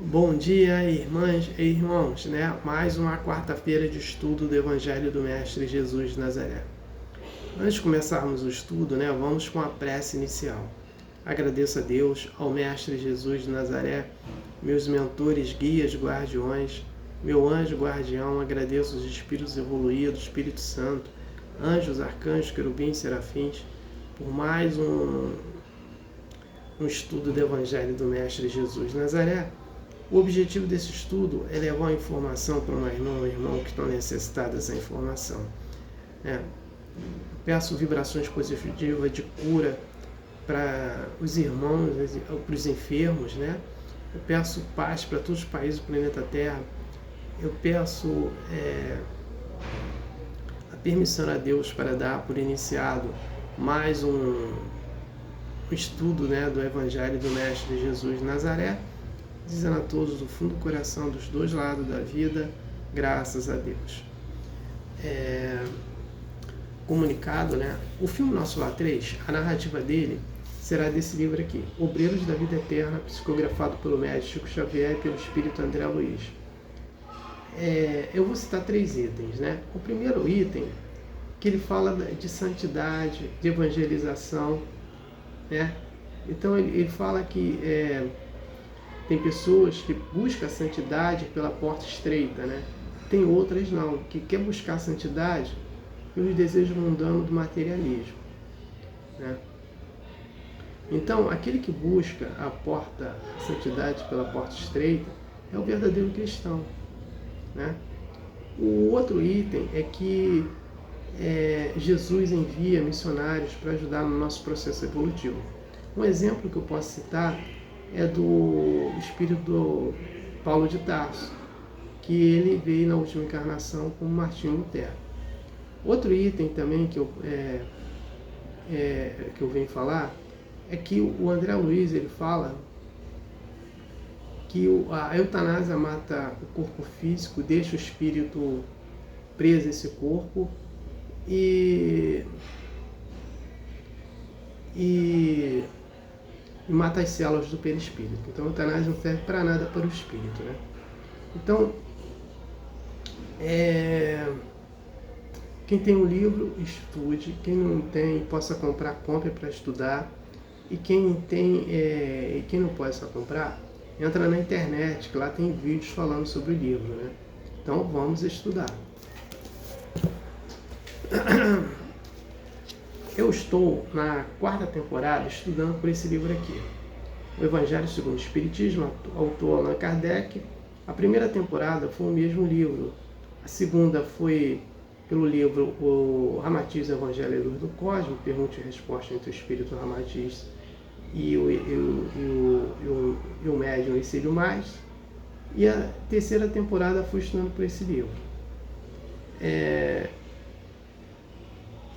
Bom dia, irmãs e irmãos, né? Mais uma quarta-feira de estudo do Evangelho do Mestre Jesus de Nazaré. Antes de começarmos o estudo, né, vamos com a prece inicial. Agradeço a Deus, ao Mestre Jesus de Nazaré, meus mentores, guias, guardiões, meu anjo guardião, agradeço os espíritos evoluídos, Espírito Santo, anjos, arcanjos, querubins, serafins, por mais um estudo do Evangelho do Mestre Jesus de Nazaré. O objetivo desse estudo é levar a informação para uma irmã ou irmão que estão necessitados dessa informação. Peço vibrações positivas de cura para os irmãos, para os enfermos, né? Eu peço paz para todos os países do planeta Terra. Eu peço a permissão a Deus para dar por iniciado mais um estudo, né, do Evangelho do Mestre Jesus de Nazaré, dizendo a todos do fundo do coração, dos dois lados da vida, graças a Deus. Comunicado, né? O filme Nosso Lar 3, a narrativa dele será desse livro aqui, Obreiros da Vida Eterna, psicografado pelo médico Chico Xavier e pelo espírito André Luiz. Eu vou citar 3 itens, né? O primeiro item, que ele fala de santidade, de evangelização, né? Então ele fala que tem pessoas que buscam a santidade pela porta estreita, né? Tem outras não, que quer buscar a santidade pelos desejos mundanos do materialismo, né? Então, aquele que busca a santidade pela porta estreita é o verdadeiro cristão, né? O outro item é que Jesus envia missionários para ajudar no nosso processo evolutivo. Um exemplo que eu posso citar é do espírito do Paulo de Tarso, que ele veio na última encarnação como Martinho Lutero. Outro item também que eu venho falar é que o André Luiz ele fala que a eutanásia mata o corpo físico, deixa o espírito preso a esse corpo e mata as células do perispírito. Então a eutanásia não serve para nada para o espírito, né? Então, quem tem um livro, estude. Quem não tem, possa comprar, compre para estudar. E quem tem, quem não possa comprar, entra na internet, que lá tem vídeos falando sobre o livro, né? Então vamos estudar. Eu estou na 4ª temporada estudando por esse livro aqui, o Evangelho segundo o Espiritismo, autor Allan Kardec. A primeira temporada foi o mesmo livro, a segunda foi pelo livro O Ramatiz, Evangelho e Luz do Cosmo, pergunta e resposta entre o Espírito Ramatiz e o médium Icílio Mais. E a terceira temporada foi estudando por esse livro.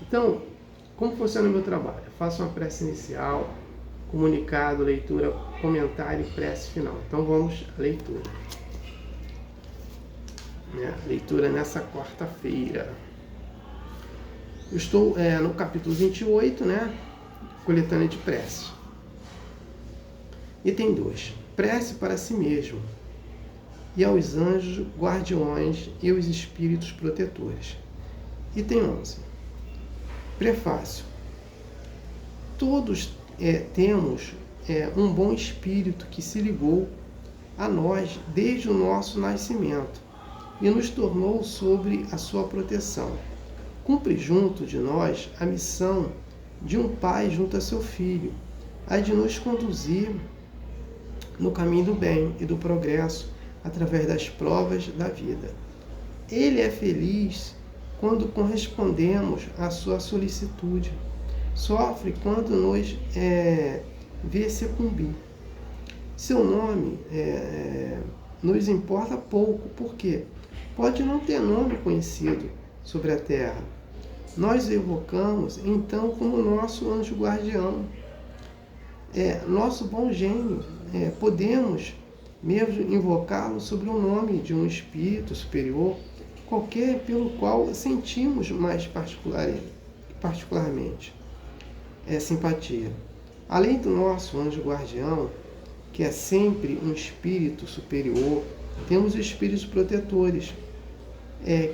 Então, como funciona o meu trabalho? Eu faço uma prece inicial, comunicado, leitura, comentário e prece final. Então vamos à leitura. Leitura nessa quarta-feira. Eu estou no capítulo 28, né? Coletânea de prece. Item 2. Prece para si mesmo e aos anjos guardiões e os espíritos protetores. Item 11. Prefácio. Todos temos um bom espírito que se ligou a nós desde o nosso nascimento e nos tornou sobre a sua proteção. Cumpre junto de nós a missão de um pai junto a seu filho, a de nos conduzir no caminho do bem e do progresso através das provas da vida. Ele é feliz quando correspondemos à sua solicitude, sofre quando nos vê sucumbir. Seu nome nos importa pouco, porque pode não ter nome conhecido sobre a terra. Nós o evocamos então como nosso anjo guardião, nosso bom gênio. Podemos mesmo invocá-lo sobre o nome de um espírito superior, qualquer pelo qual sentimos mais particularmente simpatia. Além do nosso anjo guardião, que é sempre um espírito superior. Temos os espíritos protetores,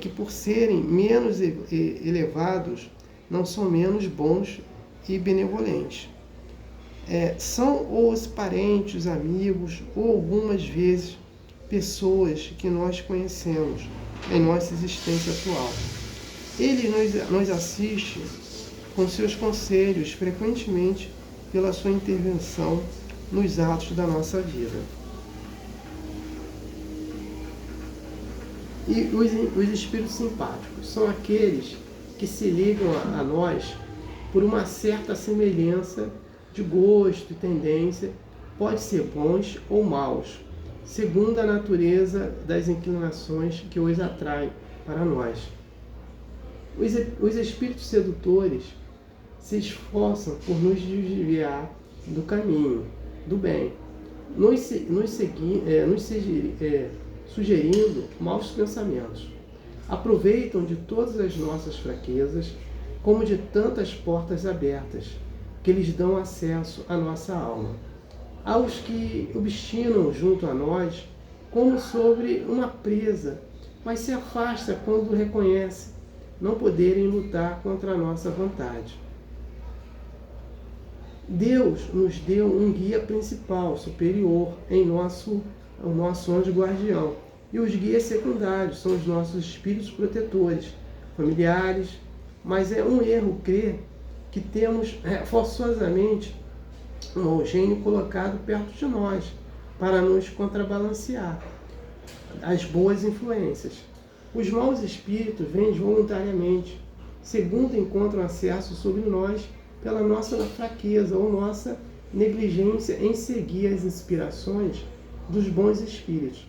que por serem menos elevados, não são menos bons e benevolentes. São os parentes, amigos ou algumas vezes pessoas que nós conhecemos em nossa existência atual. Ele nos assiste com seus conselhos, frequentemente pela sua intervenção nos atos da nossa vida. E os espíritos simpáticos são aqueles que se ligam a nós por uma certa semelhança de gosto e tendência, pode ser bons ou maus, segundo a natureza das inclinações que os atraem para nós. Os espíritos sedutores se esforçam por nos desviar do caminho, do bem, sugerindo maus pensamentos. Aproveitam de todas as nossas fraquezas, como de tantas portas abertas, que lhes dão acesso à nossa alma. Há os que obstinam junto a nós, como sobre uma presa, mas se afasta quando reconhece não poderem lutar contra a nossa vontade. Deus nos deu um guia principal, superior, o nosso anjo guardião. E os guias secundários são os nossos espíritos protetores, familiares. Mas é um erro crer que temos forçosamente um mau gênio colocado perto de nós para nos contrabalancear as boas influências. Os maus espíritos vêm voluntariamente, segundo encontram acesso sobre nós pela nossa fraqueza ou nossa negligência em seguir as inspirações dos bons espíritos.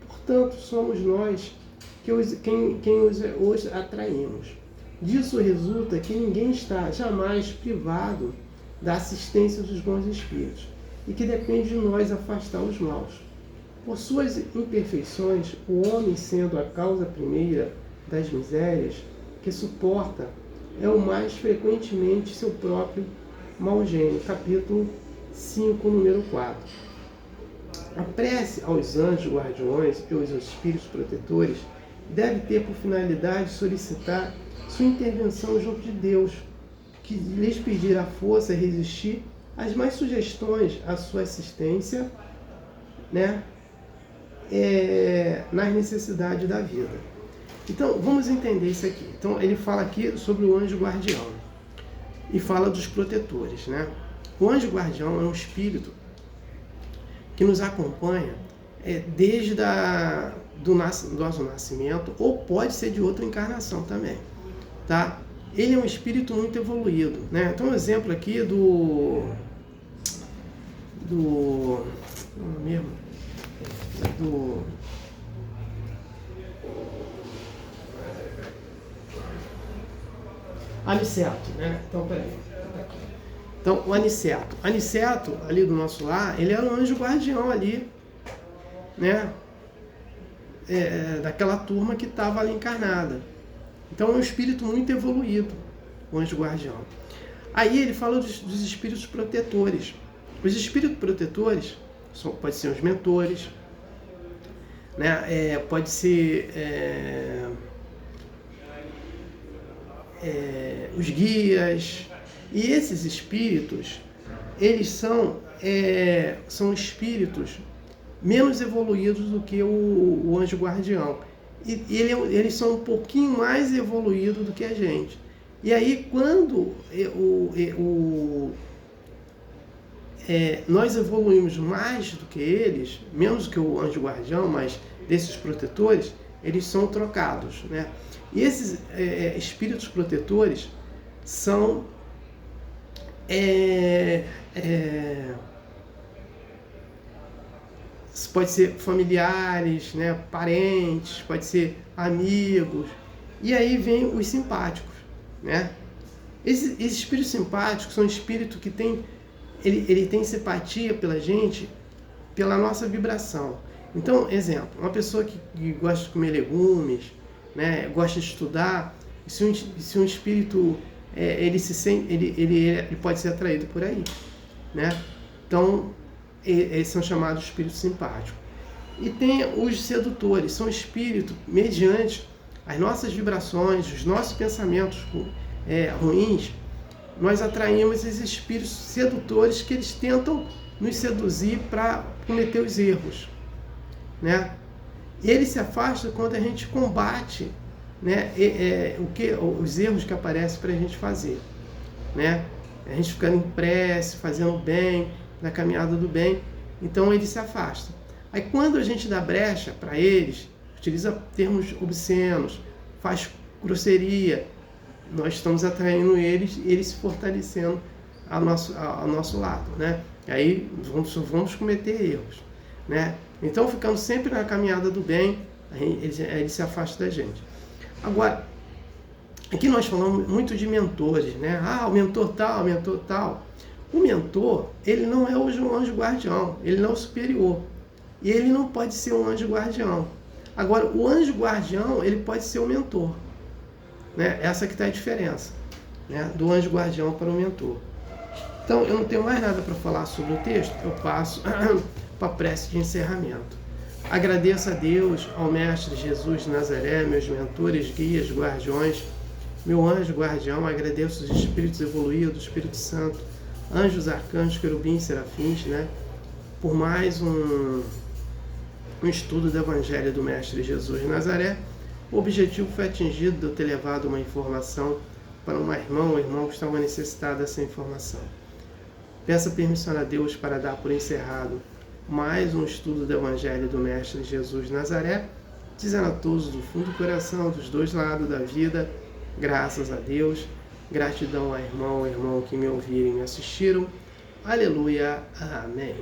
Portanto, somos nós quem os atraímos. Disso resulta que ninguém está jamais privado da assistência dos bons espíritos e que depende de nós afastar os maus. Por suas imperfeições, o homem, sendo a causa primeira das misérias que suporta, é o mais frequentemente seu próprio mau gênio. Capítulo 5, número 4. A prece aos anjos guardiões e aos espíritos protetores deve ter por finalidade solicitar sua intervenção junto de Deus, que lhes pedir a força e resistir às mais sugestões à sua assistência, nas necessidades da vida. Então, vamos entender isso aqui. Então, ele fala aqui sobre o anjo guardião e fala dos protetores, O anjo guardião é um espírito que nos acompanha desde do nosso nascimento, ou pode ser de outra encarnação também, tá? Ele é um espírito muito evoluído, Então, um exemplo aqui do Aniceto, Então, peraí. Então, o Aniceto. Aniceto, ali do nosso lar, ele era um anjo guardião ali, daquela turma que estava ali encarnada. Então, é um espírito muito evoluído, o anjo guardião. Aí ele fala dos espíritos protetores. Os espíritos protetores pode ser os mentores, pode ser os guias. E esses espíritos, eles são espíritos menos evoluídos do que o anjo guardião. E eles são um pouquinho mais evoluídos do que a gente. E aí, quando nós evoluímos mais do que eles, menos que o anjo guardião, mas desses protetores, eles são trocados, E esses espíritos protetores são pode ser familiares, parentes, pode ser amigos. E aí vem os simpáticos, Esses espíritos simpáticos são espíritos que ele tem simpatia pela gente, pela nossa vibração. Então, exemplo, uma pessoa que gosta de comer legumes, gosta de estudar, se um espírito ele pode ser atraído por aí, Então, são chamados espíritos simpáticos. E tem os sedutores, são espíritos, mediante as nossas vibrações, os nossos pensamentos ruins, nós atraímos esses espíritos sedutores que eles tentam nos seduzir para cometer os erros, né? E ele se afasta quando a gente combate, né, os erros que aparecem para a gente fazer, né? A gente ficando em prece, fazendo bem, na caminhada do bem, então ele se afasta. Aí quando a gente dá brecha para eles, utiliza termos obscenos, faz grosseria, nós estamos atraindo eles e eles se fortalecendo ao nosso lado, né? Aí vamos cometer erros, né? Então, ficando sempre na caminhada do bem, ele se afasta da gente. Agora, aqui nós falamos muito de mentores, né? O mentor tal, o mentor tal. O mentor, ele não é hoje um anjo guardião, ele não é o superior. E ele não pode ser um anjo guardião. Agora, o anjo guardião, ele pode ser o mentor, né? Essa que está a diferença, né? Do anjo guardião para o mentor. Então, eu não tenho mais nada para falar sobre o texto, eu passo para a prece de encerramento. Agradeço a Deus, ao Mestre Jesus de Nazaré, meus mentores, guias, guardiões, meu anjo guardião, agradeço os espíritos evoluídos, Espírito Santo, anjos, arcanjos, querubins, serafins, né? Por mais um estudo do Evangelho do Mestre Jesus de Nazaré. O objetivo foi atingido de eu ter levado uma informação para um irmão que estava necessitado dessa informação. Peço permissão a Deus para dar por encerrado mais um estudo do Evangelho do Mestre Jesus de Nazaré, dizendo a todos do fundo do coração, dos dois lados da vida, graças a Deus, gratidão ao irmão que me ouviram e me assistiram. Aleluia, amém.